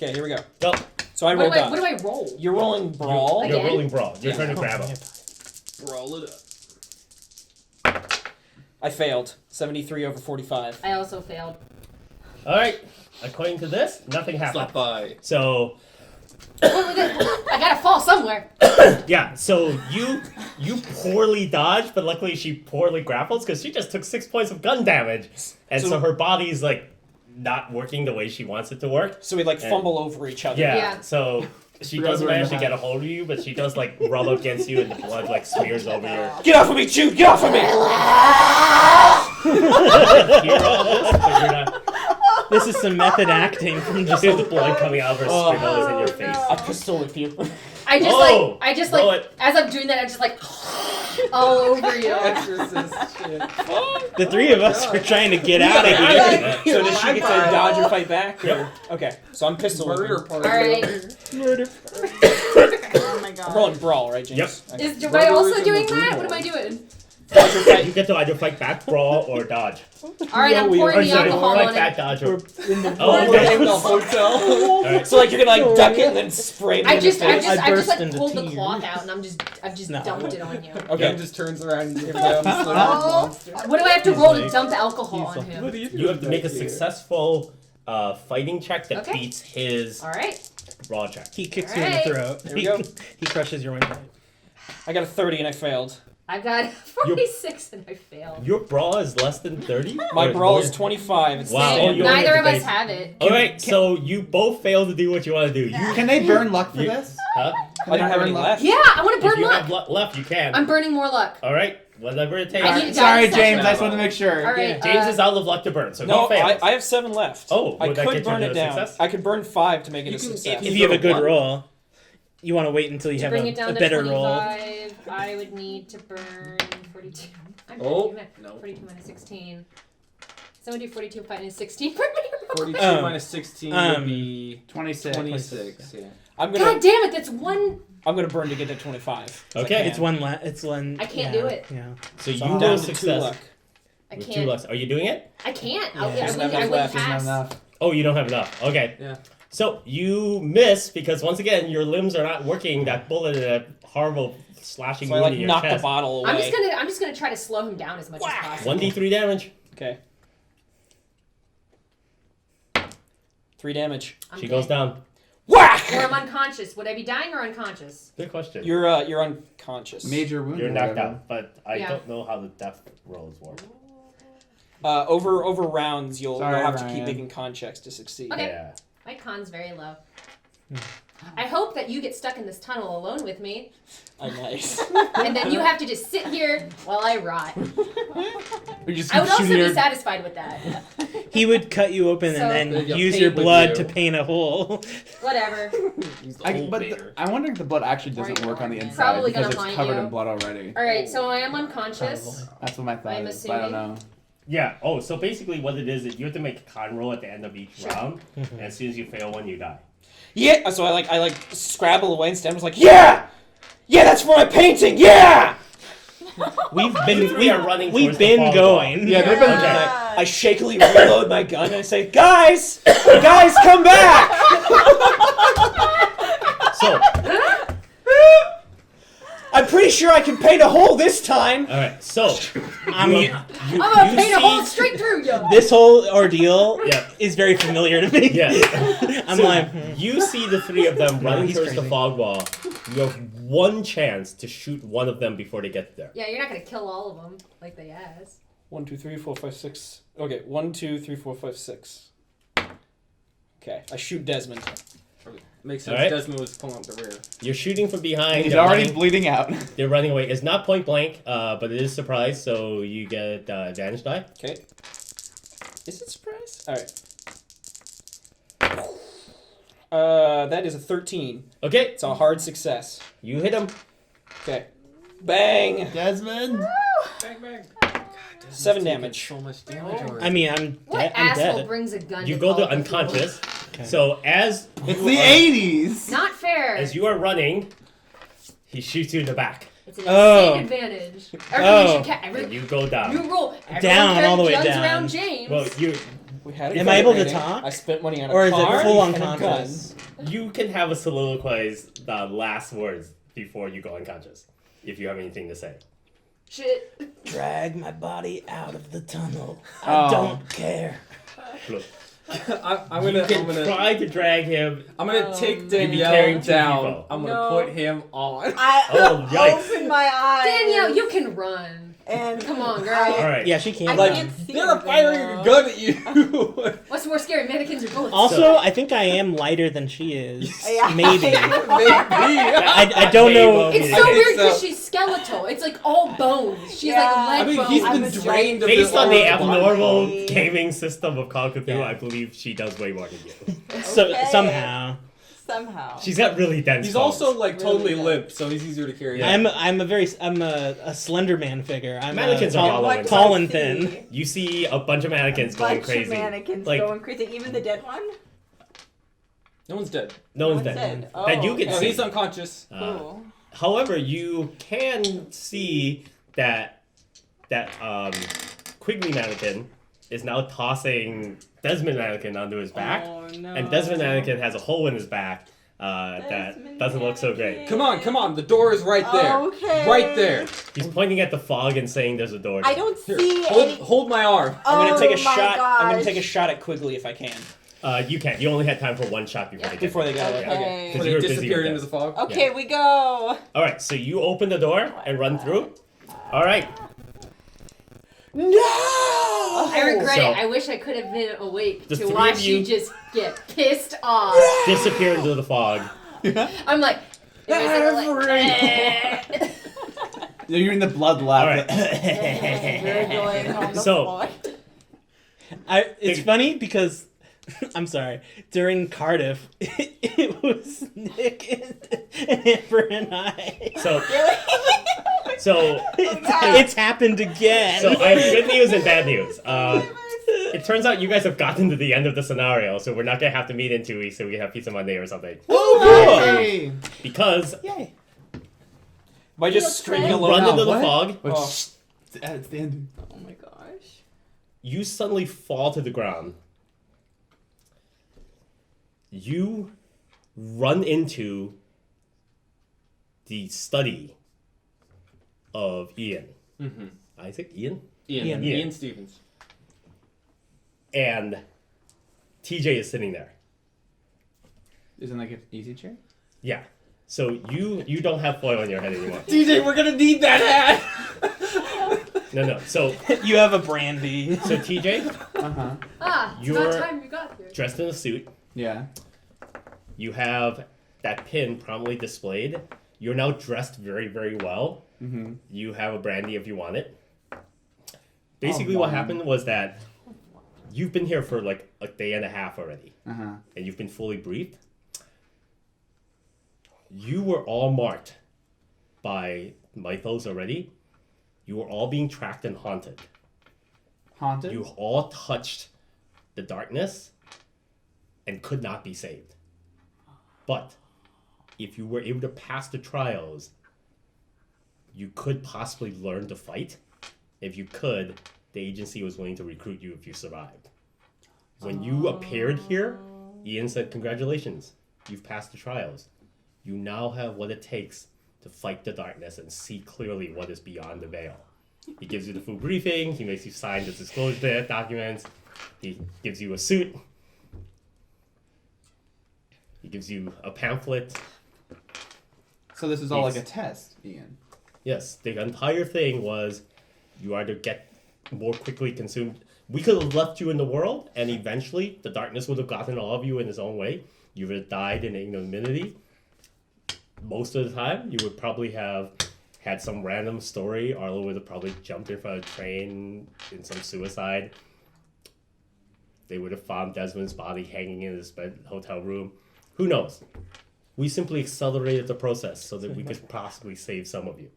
Okay, here we go. Go. So I roll dodge. What do I roll? You're rolling brawl. You're Again? rolling brawl. You're trying to grab him. Roll it up. I failed. 73 over 45. I also failed. All right. According to this, nothing happened. Slap by. So I gotta fall somewhere. yeah. So you poorly dodged, but luckily she poorly grapples because she just took 6 points of gun damage, and so her body's like not working the way she wants it to work. So we like fumble over each other. Yeah. Yeah. So she does manage to get a hold of you, but she does like rub against you, and the blood like smears over your. Get off of me, Jude! Get off of me! Hear all this, but you're not. This is some method acting from just. There's blood coming out of her scribbles in your face. I'll pistol whip you. I just Oh, I just roll like it. as I'm doing that, I just like all over you. Exorcist shit. The three of us are trying to get out of here. So does she get to dodge or fight back? Or? Okay, so I'm pistol Murder whipping. party. All right. Murder. Oh my god. I'm rolling brawl, right, James? Yep. Am I Murderers also in doing the that? blue What am I hole. doing? Dodge or fight. You get to either fight back, brawl, or dodge. All right, I'm pouring Or the sorry, alcohol fight on back, it. dodge, or. In the Oh, We're okay. in the hotel. All right. So like you're gonna like duck it and then spray me I in just the face. I just like burst pulled the into cloth tears. out and I've just No. dumped it on you. Okay. Ken just turns around and gives him monster. What do I have to roll to dump alcohol he's on like, him? What do you do You have to back make a here? successful fighting check that Okay. beats his All right. raw check. He kicks you in the throat. Here we go. He crushes your windpipe. I got a 30 and I failed. I've got 46 and I failed. Your brawl is less than 30? My Or brawl more? is 25. It's Wow. the Oh, same. you only Neither have of to us have it. Alright, so you both fail to do what you want to do. You, Can they burn luck for You- this? huh? I don't have any left. Yeah, I want to If burn you luck. have left, you can. I'm burning more luck. Alright, whatever it takes. I need to Sorry, die James. session. I just wanted to make sure. All right. James is out of luck to burn, so No, he fails. I have 7 left. Oh, I would that could get you burn to it a down. success? I could burn 5 to make it a You can- success. If you have a good One. roll, you want to wait until you To have bring a it down to better roll. 25, I would need to burn 42. I'm Oh, not even- no. 42 minus 16. Someone do 42 minus 16 for me. 42 Um, minus 16 um, would be 26. 26. Yeah. I'm God gonna damn it, that's one. I'm gonna burn to get to 25. Okay. It's one. It's one. I can't yeah, do it. Yeah. So So you I'm roll down to 2 success. luck. I With 2 can't. lucks. Are you doing it? I can't. Yeah. I Doesn't wouldn't, have I enough wouldn't left, Isn't that pass. enough? Oh, you don't have enough. Okay. Yeah. So you miss because once again your limbs are not working. That bullet and that horrible slashing So I wound like in your knock the chest. bottle away. I'm just gonna try to slow him down as much as possible. 1d3 damage. Okay. 3 damage. I'm She dead. goes down. Whack! Or I'm unconscious. Would I be dying or unconscious? Good question. You're unconscious. Major wound. You're or knocked whatever. out, but I Yeah. don't know how the death rolls work. Over rounds, you'll Sorry, have to Ryan. keep making con checks to succeed. Okay. Yeah. My con's very low. I hope that you get stuck in this tunnel alone with me, Nice. and then you have to just sit here while I rot. We just I would keep also shooting be your- satisfied with that. He would cut you open So- and then Yeah, use paint your with blood you. to paint a hole. Whatever. He's the old But Vader. I wonder if the blood actually Or doesn't you work on the are. inside Probably because gonna it's find covered you. in blood already. All right, so I am unconscious. Probably. That's what my thought I'm is, but I don't assuming. know. Yeah. Oh, so basically what it is you have to make a con roll at the end of each round, and as soon as you fail one, you die. Yeah. So I scrabble away, and Stem was like, yeah, that's for my painting. Yeah. We've You three are running we've towards the been fog going. Yeah, they've been. Okay. I shakily reload my gun and I say, guys, come back. So, I'm pretty sure I can paint a hole this time. all right. So, I'm you I'm gonna paint a see- hole straight through you. this whole ordeal Yeah. is very familiar to me. Yeah. I'm So, like, you see the three of them running he's towards the crazy. fog wall. You have one chance to shoot one of them before they get there. Yeah, you're not gonna kill all of them like they asked. 1, 2, 3, 4, 5, 6. Okay, 1, 2, 3, 4, 5, 6. Okay, I shoot Desmond. Makes sense. Alright. Desmond was pulling up the rear. You're shooting from behind. He's they're already running- bleeding out. They're running away. It's not point blank, but it is surprise, so you get advantage die. Okay. Is it surprise? Alright. That is a 13. Okay, It's a hard success. you hit him. Okay. Bang! Desmond. Bang bang. 7 damage. So much damage. already. I mean, I'm What dead. I'm asshole dead. brings a gun? You to go Call to of Cthulhu? unconscious. Okay. So as It's you the are- 80s. Not fair. As you are running, he shoots you in the back, It's an Oh. insane advantage. Everyone Oh. should and you go down. you roll. Everyone Down, carry all the way guns down. around James. Well, We had Am I able to rating. talk? I spent money on a Or is car it full and a gun. unconscious? you can have a soliloquize the last words before you go unconscious, if you have anything to say. Shit. Drag my body out of the tunnel. Oh. I don't care. Look, I'm you can gonna try to drag him. take carrying Danielle two down. people. I'm gonna No. put him on. I Oh, yikes. open my eyes. Danielle, you can run. And Come on, girl. All right. Yeah, she can't. I Like can't see they're anything, firing though. a gun at you. What's more scary, mannequins or bullets? Also, I think I am lighter than she is. Yeah. Maybe. Maybe. I don't know. It's I so think weird so. because she's skeletal. It's like all bones. She's Yeah. like I leg mean, bones. he's I'm been a drained of Based his on the own abnormal body. gaming system of Call of Cthulhu, Yeah. I believe she does way more than you. So Okay. somehow, Somehow. She's got really dense He's bones. also like totally Really limp, so he's easier to carry. Yeah. I'm a slender man figure. I'm Mannequins are tall, hollow What inside. tall do I and see? thin. You see a bunch of mannequins going Bunch crazy. of mannequins Like- going crazy. Even the dead one? No one's dead. No one's One's dead. dead. Oh, That you can Oh, see. he's unconscious. Cool. However, you can see that Quigley mannequin is now tossing Desmond mannequin onto his back, Oh, no. and Desmond mannequin has a hole in his back that Desmond doesn't look so great. Come on. The door is right there. Okay. Right there. He's pointing at the fog and saying there's a door. I don't Here, see hold, any. hold my arm. I'm gonna take a Oh my shot. I'm gonna gosh. take a shot at Quigley if I can. You can't. You only had time for one shot before they get Before they there. got it. Yeah. Okay. Because When you they were busy disappeared with into this. the fog. Okay, we go. All right, so you open the door and run through. All right. No! I regret So- it. I wish I could have been awake The to three watch of you you- just get pissed off. Disappear into the fog. I'm like, eh. You're in the blood lab. All right. Gurgling on the So- floor. It's funny because I'm sorry. During Cardiff, it was Nick and Amber and I. So, Really? so, It's happened again. so I have good news and bad news. It turns out you guys have gotten to the end of the scenario, so we're not gonna have to meet in 2 weeks, so we can have Pizza Monday or something. Yay! Because Yay. By just screaming you alone. run into the what? fog, Oh. It's the end. Oh my gosh. you suddenly fall to the ground. You run into the study of Ian. Mm-hmm. Isaac? Ian? Ian. Ian Stevens. And TJ is sitting there. Isn't like an easy chair? Yeah. So you don't have foil on your head anymore. DJ, we're gonna need that hat. No. So You have a brandy. TJ, Uh-huh. Ah, it's You're- about time you got here. dressed in a suit, Yeah. you have that pin prominently displayed. You're now dressed very, very well. Mm-hmm. You have a brandy if you want it. Basically, Oh, what man. happened was that you've been here for like a day and a half already, Uh-huh. and you've been fully briefed. You were all marked by mythos already. You were all being tracked and haunted. Haunted? You all touched the darkness and could not be saved. But if you were able to pass the trials, you could possibly learn to fight. If you could, the agency was willing to recruit you if you survived. When you appeared here, Ian said, "Congratulations, you've passed the trials. You now have what it takes to fight the darkness and see clearly what is beyond the veil." He gives you the full briefing. He makes you sign the disclosure documents. He gives you a suit. He gives you a pamphlet. So this is all like a test, Ian. Yes, the entire thing was you either get more quickly consumed. We could have left you in the world, and eventually the darkness would have gotten all of you in its own way. You would have died in ignominy. Most of the time, you would probably have had some random story. Arlo would have probably jumped in front of a train in some suicide. They would have found Desmond's body hanging in his hotel room. Who knows? We simply accelerated the process so that we could possibly save some of you.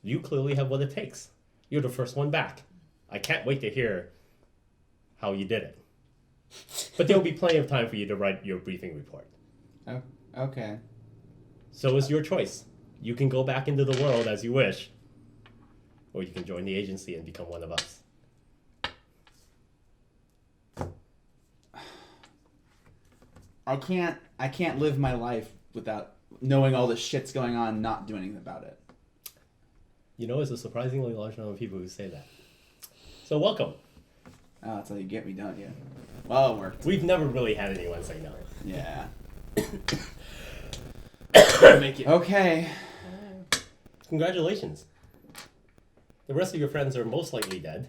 You clearly have what it takes. You're the first one back. I can't wait to hear how you did it. But there'll be plenty of time for you to write your briefing report. Oh, okay. So it's your choice. You can go back into the world as you wish, or you can join the agency and become one of us. I can't live my life without knowing all the shit's going on and not doing anything about it. You know, it's a surprisingly large number of people who say that. So welcome. Oh, that's how you get me, don't you? Well, it worked. We've never really had anyone say no. Yeah. Make it. Okay. Congratulations. The rest of your friends are most likely dead.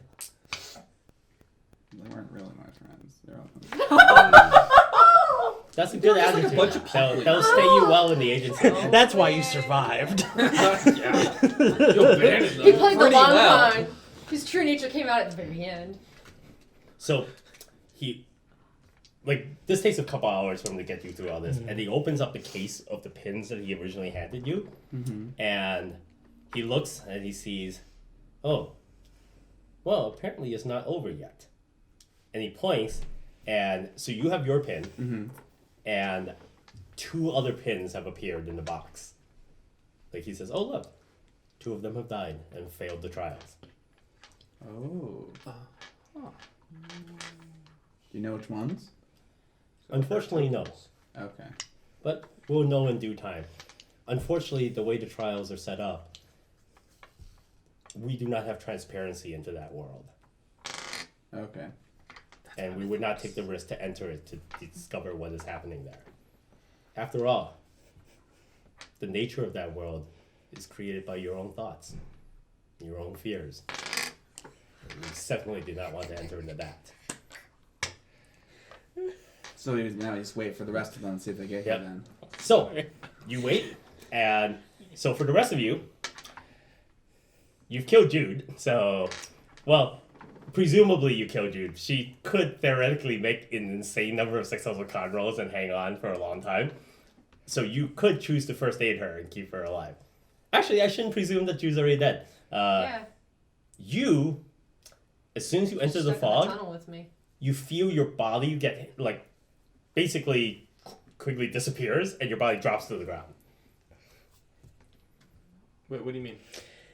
They weren't really my friends. They're all... That's a good attitude. like a bunch of That'll stay you well in the agency. That's why you survived. Yeah. You abandoned them. He played the pretty long well. con. His true nature came out at the very end. So, this takes a couple hours for him to get you through all this, and he opens up the case of the pins that he originally handed you, and he looks and he sees, oh, well, apparently it's not over yet. And he points, and so you have your pin, and 2 other pins have appeared in the box. Like he says, oh, look, 2 of them have died and failed the trials. Oh. Do you know which ones? Unfortunately, no. Okay. But we'll know in due time. Unfortunately, the way the trials are set up, we do not have transparency into that world. Okay. And we would not take the risk to enter it to discover what is happening there. After all, the nature of that world is created by your own thoughts, your own fears. And we definitely do not want to enter into that. So now you just wait for the rest of them and see if they get here then. So, you wait, and so for the rest of you, you've killed Jude, so, well, presumably you killed Jude. She could theoretically make an insane number of successful con rolls and hang on for a long time. So you could choose to first aid her and keep her alive. Actually, I shouldn't presume that Jude's already dead. Yeah. You, as soon as you enter the Stuck in fog, tunnel with me. you feel your body get, basically quickly disappears and your body drops to the ground. Wait, what do you mean?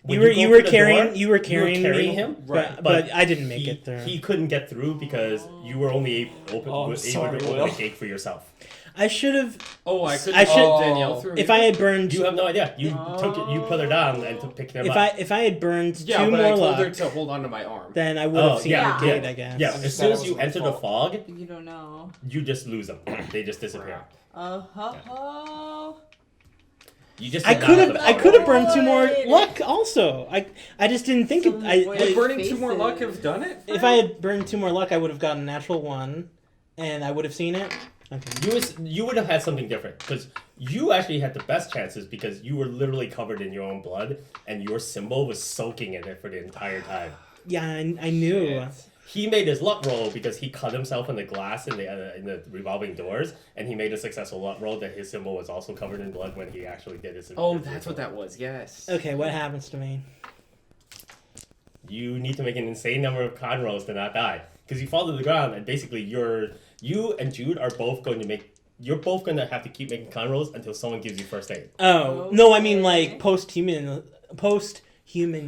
When You go were for the carrying door, you were carrying me, him, but I didn't make it through. He couldn't get through because you were only able to open the gate for yourself. I should have. Oh, I couldn't I should- help Danielle through. If I had burned, You have no idea. You took it. You put her down and picked him up. if I had burned yeah, 2 but I more told her luck, to hold on to my arm. then I would have seen yeah, the gate. yeah. I guess. Yeah, I as just soon thought as it you was my enter the fault. fog, You don't know. you just lose them. They just disappear. You just I get could out have. of the I fog. could have burned 2 more Avoid. luck. Also, I just didn't think it. Would burning 2 more luck have done it? If I had burned 2 more luck, I would have gotten a natural 1, and I would have seen it. Okay. You would have had something different because you actually had the best chances because you were literally covered in your own blood and your symbol was soaking in it for the entire time. Yeah, I knew. He made his luck roll because he cut himself in the glass in the revolving doors, and he made a successful luck roll that his symbol was also covered in blood when he actually did his. Oh, that's what that was. Yes. Okay, what happens to me? you need to make an insane number of con rolls to not die. Because you fall to the ground, and basically you and Jude are both going to make... You're both going to have to keep making con rolls until someone gives you first aid. Oh, no, I mean, like, post-human...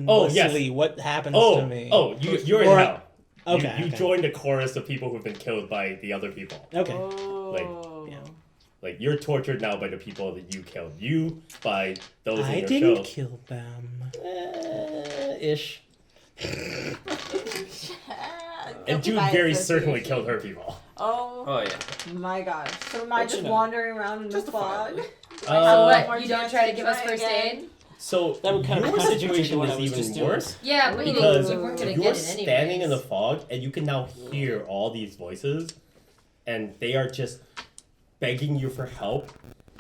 Oh, yes. What happens to me? Oh, you're in Or- hell. Okay, You okay. joined a chorus of people who've been killed by the other people. Okay. Like, you're tortured now by the people that you killed. You by those in I your didn't show. kill them. Ish. Guilty And Jude by very certainly association. killed her people. Oh, Oh yeah. my gosh. So am I just you know. wandering around in the fog? So Uh, what? You don't try to give us first aid? So That would kind of your contradict to situation what I is was just even doing. worse Yeah, but because you weren't gonna you're get it anyway. standing in the fog and you can now hear all these voices, and they are just begging you for help.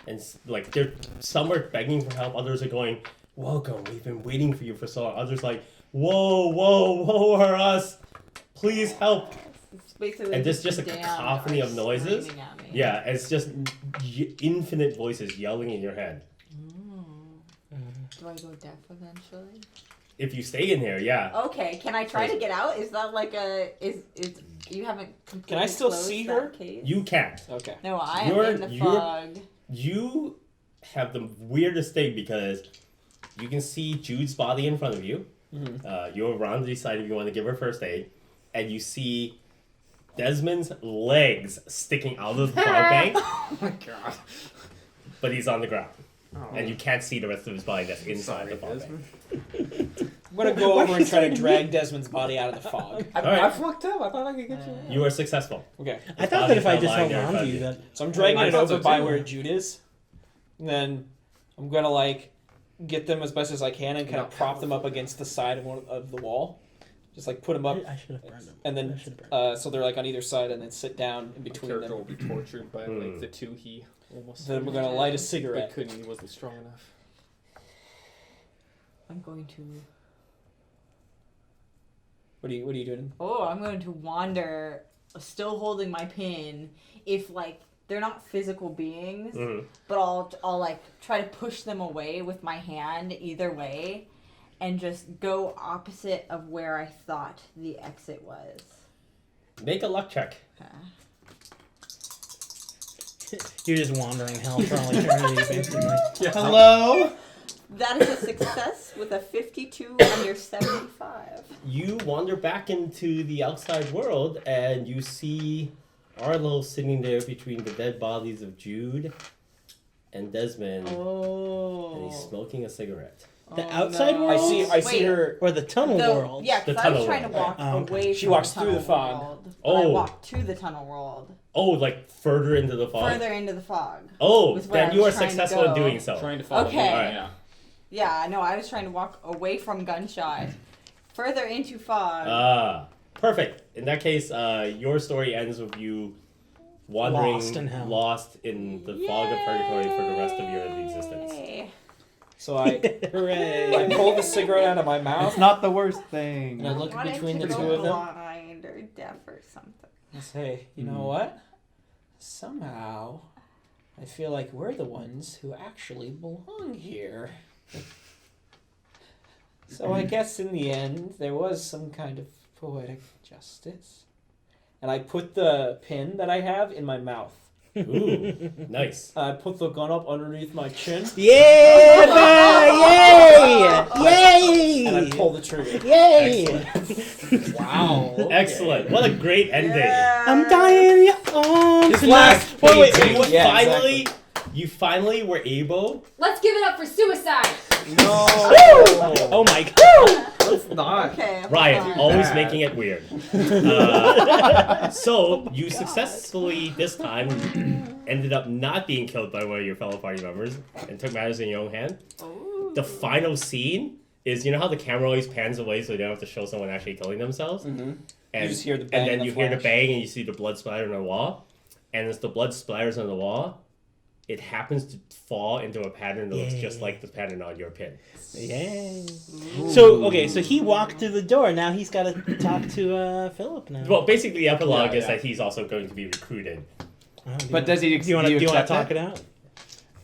And like some are begging for help, others are going, "Welcome, we've been waiting for you for so long." Others like, "Whoa, woe are us! Please help!" It's basically And there's just a damn cacophony guys of noises. screaming at me. Yeah, it's just infinite voices yelling in your head. Do I go deaf eventually? If you stay in here, yeah. Okay, can I try to get out? Is that like is you haven't completely Can I still closed see that her? case? You can't. Okay. No, I am You're- in the you're- fog. You have the weirdest thing because you can see Jude's body in front of you. You're around to decide if you want to give her first aid. And you see Desmond's legs sticking out of the fog bank, Oh my god. but he's on the ground. Oh. And you can't see the rest of his body that's inside Sorry, the fog Desmond. bank. I'm gonna go over and try to drag Desmond's body out of the fog. I Alright. fucked up. I thought I could get you. You are successful. Okay. I thought that if I body's just now lying held there in on front to of you, you. that... So I'm dragging I it thought over so by too. where Jude is. And then I'm gonna like get them as best as I can and kind of prop them up against the side of the wall. Just like put them up, I should have burned him. and I then should have burned so they're like on either side, and then sit down in My between character them. will be tortured by like Hmm. the two he almost. Then we're gonna light a but cigarette. couldn't. He wasn't strong enough. I'm going to. What are you doing? Oh, I'm going to wander, still holding my pin. If like they're not physical beings, Mhm. but I'll like try to push them away with my hand either way, and just go opposite of where I thought the exit was. Make a luck check. You're just wandering hell for all eternity, basically. Hello? That is a success with a 52 under 75. You wander back into the outside world and you see Arlo sitting there between the dead bodies of Jude and Desmond, and he's smoking a cigarette. The outside no. world? I see Wait. her. Or the tunnel world? Yeah, The because I was tunnel trying to world, walk right. Oh, okay. away She from walks the through the tunnel fog. world, but I Oh. walked to the tunnel world. Oh, like further into the fog? Further into the fog. Oh, was where then I you are was trying to successful in go. doing so. Trying to follow Okay. me. Alright. Yeah. Yeah, no, I was trying to walk away from gunshot. Further into fog. Ah, perfect. In that case, your story ends with you wandering Lost in hell. lost in the fog of purgatory for the rest of your existence. Yay. So I Hooray. pull the cigarette out of my mouth That's not the worst thing. and I look Wanted between to the go two of them. blind or deaf or something. I say, you know what? Somehow, I feel like we're the ones who actually belong here. So I guess in the end, there was some kind of poetic justice. And I put the pin that I have in my mouth. Ooh, nice. I put the gun up underneath my chin, Yeah! Yay! and I Yay! pull the trigger. Yay! Excellent. Wow. Excellent. What a great ending. I'm dying in your arms. His last Wait, You Yeah, finally, you finally were able. Let's give it up for suicide. No. Oh my god. Let's not. Okay. Ryan, fine. always bad. making it weird. So you successfully this time ended up not being killed by one of your fellow party members and took matters in your own hand. Ooh. The final scene is, you know how the camera always pans away so they don't have to show someone actually killing themselves? Mm-hmm. And, just hear the bang and then and the you hear the flash. bang and you see the blood splatter on the wall. And as the blood splatters on the wall, it happens to fall into a pattern that looks just Yay. like the pattern on your pin. Yay. So, okay, so he walked through the door. Now he's got to talk to Phillip now. Well, basically the epilogue Yeah, is yeah. that he's also going to be recruited. Oh, do But you- does he? Do you want to accept talk that? it out?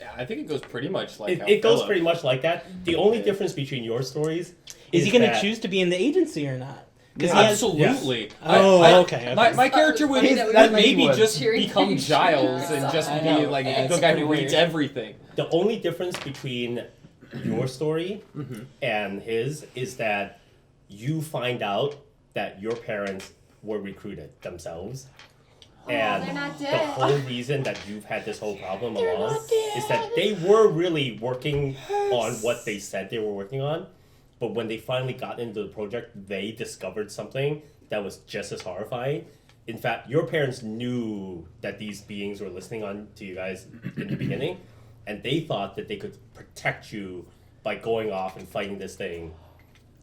Yeah, I think it goes pretty much like. how It goes Phillip- pretty much like that. The only Okay. difference between your stories Is he going to that- choose to be in the agency or not? 'Cause Yeah. he has- Absolutely. Oh, okay. My character would That maybe would. just Cheering become for Giles and just I be know. like Yeah, the it's guy pretty who reads weird. everything. The only difference between your story Mm-hmm. and his is that you find out that your parents were recruited themselves. And they're not the dead. whole reason that you've had this whole problem along is that they were really working on what they said they were working on. But when they finally got into the project, they discovered something that was just as horrifying. In fact, your parents knew that these beings were listening on to you guys in the beginning, and they thought that they could protect you by going off and fighting this thing.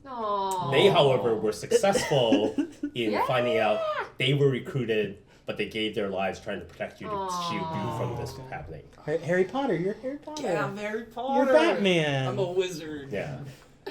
Aww. They, however, were successful in Yeah. finding out they were recruited, but they gave their lives trying to protect you to shield you from this happening. Harry Potter, you're Harry Potter. Harry You're Batman. I'm a wizard. Yeah.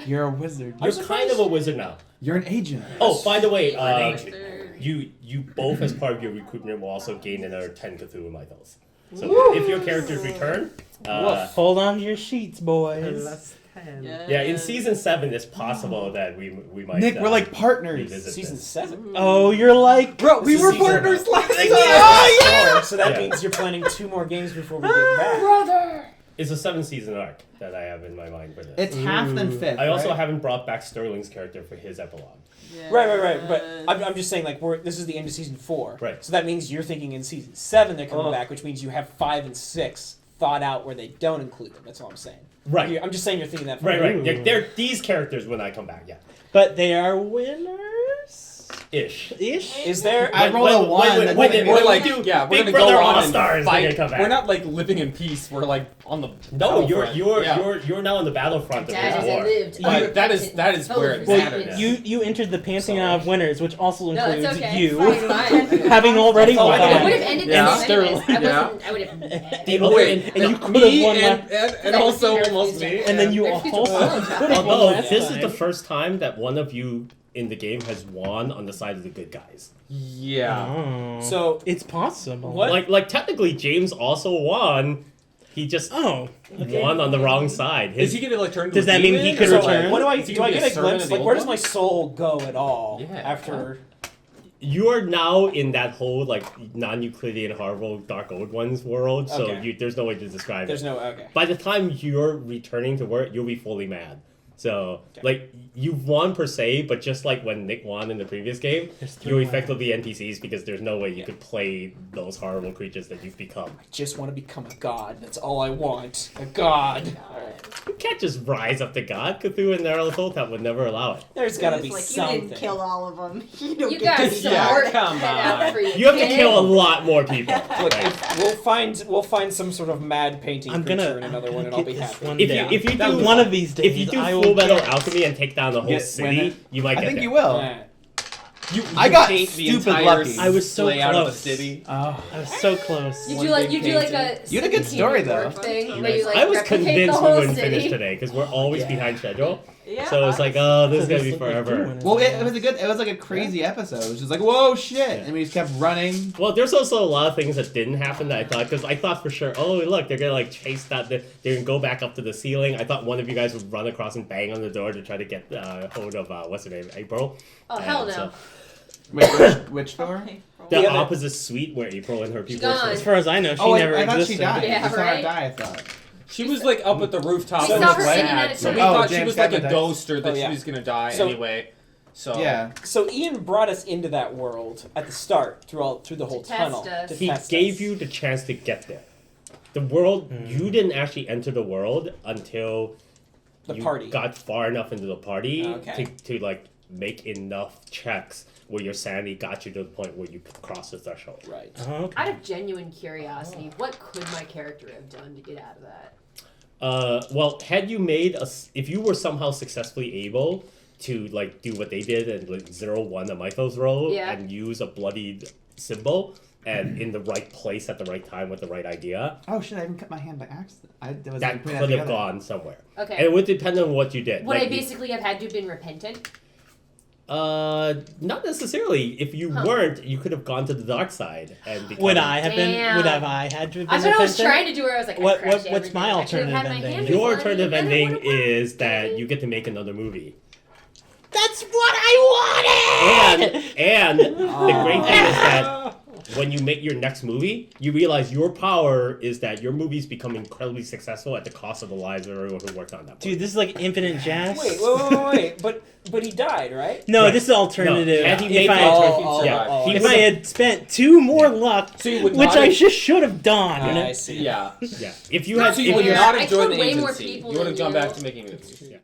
You're a wizard. You're kind of a wizard now. You're an agent. Oh, by the way, Wizard. you both, as part of your recruitment, will also gain another 10 Cthulhu Mythos. So if your characters return, Hold on to your sheets, boys. yeah, in season 7, it's possible that we might. Nick, we're like partners. revisit Season this. 7. Oh, you're like... Bro, we This is were season partners last time. Oh, So that Yeah. means you're planning 2 more games before we get back. Brother. It's a 7-season arc that I have in my mind for this. It's half and fifth. I also right? haven't brought back Sterling's character for his epilogue. Right. But I'm just saying, like, this is the end of season 4. Right. So that means you're thinking in season 7 they're coming back, which means you have 5 and 6 thought out where they don't include them. That's all I'm saying. Right. I'm just saying you're thinking that. Right. They're these characters when I come back. Yeah. But they are winners? Ish. Ish? Is there? I rolled a 1. wait, that's wait, like- wait, We're like, do yeah, we're Big gonna Brother go on All-Stars, and they're fight. gonna come back. We're not like living in peace. We're like on the No, battlefront. you're now on the battlefront of Dad, this as I war. lived. But that is where it Well, matters. you entered the Pantheon of winners, which also No, it's includes okay. you, It's fine. having already Oh, won. I I would have ended Yeah. this anyways. I Yeah. would have. The And other, wait, and you could have me won and also almost me. And then you Their also future could apologize. have won although last this is time. the first time that one of you in the game has won on the side of the good guys. Yeah. Oh. So it's possible. What? Like technically James also won. He just Oh. Okay. won on the wrong side. Is he gonna like turn? Does to a that mean demon? he could so return? what do I Is he do? I gonna be get a a servant glimpse. of the Like, where old does my soul go at all Yeah. after? You're now in that whole like non-Euclidean Harville Dark Old Ones world, so Okay. there's no way to describe There's it. no okay. By the time you're returning to work, you'll be fully mad. So, Okay. like, you've won per se, but just like when Nick won in the previous game, There's 3 you're left. effectively NPCs because there's no way you Yeah. could play those horrible creatures that you've become. I just want to become a god. That's all I want. A god. You can't just rise up to God. Cthulhu and Narlatotep would never allow it. There's gotta be Like, something. you didn't kill all of them. You don't You get got to some Yeah, work come cut out on. for you. You have to kid. kill a lot more people. Look, Like, if we'll find some sort of mad painting I'm creature gonna, in another I'm one, gonna and I'll get be this happy. one if down. you That do one of these days, if you do I will Full Metal get- Alchemy and take down the whole Get city, winner. you might I get think there. you will. Yeah. I got paint the stupid entire lucky. I was so layout of the close. city. Oh. I was so close. You One do like big a painting. You had a good story, though. thing where you like I was replicate convinced the we whole wouldn't city. finish today because we're always Yeah. behind schedule. Yeah. So it's like, oh, this is gonna These be look like forever. winners. Well, it was a good. It was like a crazy episode. It was just like, whoa, shit, and we just kept running. Well, there's also a lot of things that didn't happen that I thought, because I thought for sure, oh, look, they're gonna like chase that, they're gonna go back up to the ceiling. I thought one of you guys would run across and bang on the door to try to get hold of, what's her name, April. Oh hell no! so- Wait, which door? The The other- opposite suite where April and her people gone. As far as I know, she Oh, never I thought she existed. died. Yeah, We saw her right? die, I thought. She was like up at the rooftop. We and saw was her singing sad, at a so we church. thought she James was like a Cavendish. ghost or that Oh, yeah. she was gonna die So- anyway. So Yeah. So Ian brought us into that world at the start through the whole test tunnel. us. to He test gave us. you the chance to get there. The world, you didn't actually enter the world until the you party. got far enough into the party Okay. to like make enough checks where your sanity got you to the point where you could cross the threshold. Right. Oh, okay. Out of genuine curiosity, what could my character have done to get out of that? Well, had you made if you were somehow successfully able to like do what they did and like 0-1 a Mythos roll Yeah. and use a bloodied symbol and in the right place at the right time with the right idea, Oh shit! I even cut my hand by accident. Was that could have gone somewhere. Okay. And it would depend on what you did. Would Like, I basically have had to have been repentant? not necessarily. If you weren't, you could have gone to the dark side and become... Would I have been? Damn. Would have I had to have been? That's what I was repentant? trying to do. Where I was like, What- I crashed what's my everything. I could have alternative had my ending? hand Your before I alternative did it. ending What a- is that you get to make another movie. That's what I wanted! And the great thing is that when you make your next movie, you realize your power is that your movies become incredibly successful at the cost of the lives of everyone who worked on that. Dude, this is like infinite jest. Wait. But he died, right? No, Right. this is alternative. No, had he If made I- the alternative, Oh, yeah, he if would I had spent 2 more luck, So you would which not I have- just should have done. I see. Yeah. yeah. If you had, So if you would you not I have joined killed the way more agency. people You would have than gone you. back to making movies. Yeah.